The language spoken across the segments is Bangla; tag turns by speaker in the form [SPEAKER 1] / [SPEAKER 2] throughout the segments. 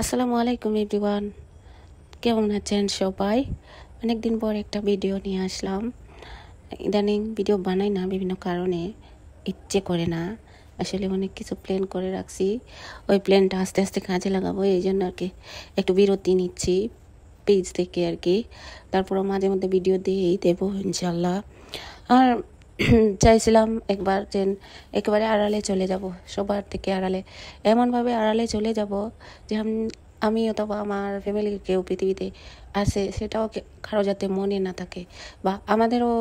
[SPEAKER 1] আসসালামু আলাইকুম এভরিওয়ান, কেমন আছেন সবাই? অনেকদিন পর একটা ভিডিও নিয়ে আসলাম। ইদানিং ভিডিও বানাই না, বিভিন্ন কারণে ইচ্ছে করে না। আসলে অনেক কিছু প্ল্যান করে রাখছি, ওই প্ল্যানটা আস্তে আস্তে কাজে লাগাবো, এই জন্য আর কি একটু বিরতি নিচ্ছি পেজ থেকে আর কি। তারপরও মাঝে মধ্যে ভিডিও দিয়েই দেবো ইনশাল্লাহ। আর চাইছিলাম একবার যে একেবারে আড়ালে চলে যাব, সবার থেকে আড়ালে, এমনভাবে আড়ালে চলে যাব যে আমি অথবা আমার ফ্যামিলির কেউ পৃথিবীতে আছে সেটাও কারো যাতে মনে না থাকে, বা আমাদেরও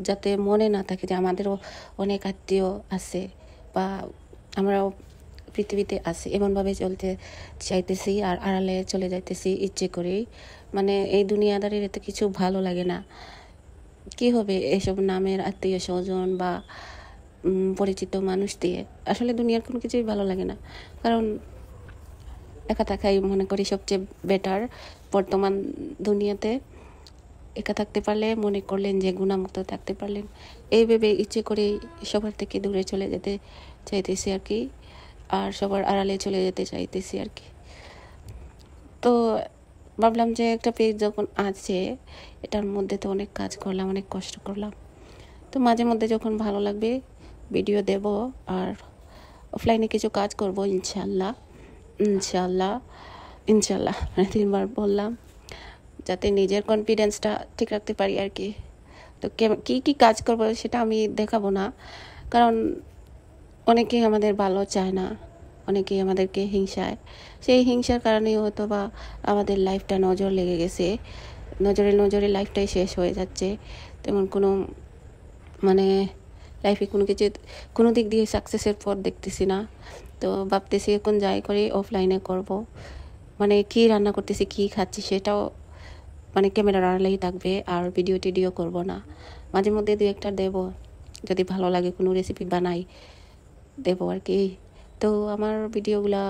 [SPEAKER 1] যাতে মনে না থাকে যে আমাদেরও অনেক আত্মীয় আছে বা আমরাও পৃথিবীতে আছি, এমনভাবে চলতে চাইতেছি আর আড়ালে চলে যাইতেছি ইচ্ছে করেই। মানে এই দুনিয়াদারির এতে কিছু ভালো লাগে না। কি হবে এসব নামের আত্মীয় স্বজন বা পরিচিত মানুষ দিয়ে? আসলে দুনিয়ার কোনো কিছুই ভালো লাগে না, কারণ একা থাকাই মনে করি সবচেয়ে বেটার বর্তমান দুনিয়াতে। একা থাকতে পারলে মনে করলেন যে গুণামুক্ত থাকতে পারলেন, এই ভেবে ইচ্ছে করে সবার থেকে দূরে চলে যেতে চাইতেছি আর কি, আর সবার আড়ালে চলে যেতে চাইতেছি আর কি। তো ভাবলাম যে একটা পেজ যখন আছে, এটার মধ্যে তো অনেক কাজ করলাম, অনেক কষ্ট করলাম, তো মাঝে মধ্যে যখন ভালো লাগবে ভিডিও দেব, আর অফলাইনে কিছু কাজ করব ইনশাল্লাহ। ইনশাল্লাহ ইনশাল্লাহ 3বার বললাম, যাতে নিজের কনফিডেন্সটা ঠিক রাখতে পারি আর কি। তো কি কি কাজ করব সেটা আমি দেখাবো না, কারণ অনেকেই আমাদের ভালো চায় না, অনেকেই আমাদেরকে হিংসায়, সেই হিংসার কারণেই হয়তো বা আমাদের লাইফটা নজর লেগে গেছে, নজরে নজরে লাইফটাই শেষ হয়ে যাচ্ছে। তেমন কোনো মানে লাইফে কোনো কিছু, কোনো দিক দিয়ে সাকসেসের পথ দেখতেছি না। তো ভাবতেছি এখন যাই করি অফলাইনে করব, মানে কী রান্না করতেছি কী খাচ্ছি সেটাও মানে ক্যামেরার আড়ালেই থাকবে, আর ভিডিও টিডিও করব না। মাঝে মধ্যে দু একটা দেবো, যদি ভালো লাগে কোনো রেসিপি বানাই দেবো আর কি। তো আমার ভিডিওগুলা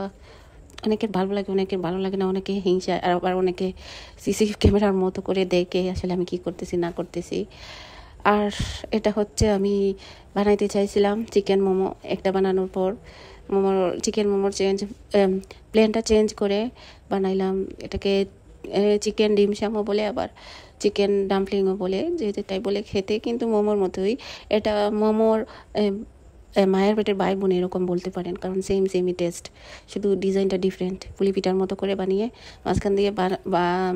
[SPEAKER 1] অনেকের ভালো লাগে, অনেকের ভালো লাগে না, অনেকে হিংসা, আর আবার অনেকে সিসি ক্যামেরার মতো করে দেখে আসলে আমি কি করতেছি না করতেছি। আর এটা হচ্ছে আমি বানাইতে চাইছিলাম চিকেন মোমো, একটা বানানোর পর চিকেন মোমোর প্লেনটা চেঞ্জ করে বানাইলাম এটাকে চিকেন ডিম শ্যামও বলে, আবার চিকেন ডাম্পলিংও বলে, যে যেটাই বলে খেতে কিন্তু মোমোর মতোই। এটা মোমোর মায়ের পেটের ভাই বোন এরকম বলতে পারেন, কারণ সেমই টেস্ট, শুধু ডিজাইনটা ডিফারেন্ট। পুলি পিঠার মতো করে বানিয়ে মাঝখান দিয়ে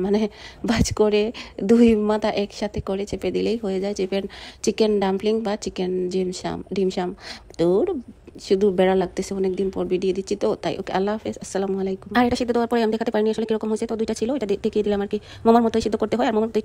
[SPEAKER 1] মানে ভাজ করে দুই মাথা একসাথে করে চেপে দিলেই হয়ে যায় চিকেন ডাম্পলিং বা চিকেন ডিম শ্যাম। তো শুধু বেড়া লাগতেছে, অনেকদিন পর ভিডিও দিচ্ছি তো তাই। ওকে, আল্লাহ হাফেজ, আসসালামু আলাইকুম। আর এটা সিদ্ধ দেওয়ার পরে আমি দেখাতে পারিনি আসলে কিরকম হয়েছে, তো দুইটা ছিল, এটা দেখিয়ে দিলাম আর কি। মোমোর মতোই সিদ্ধ করতে হয়, আর মোমোর মতোই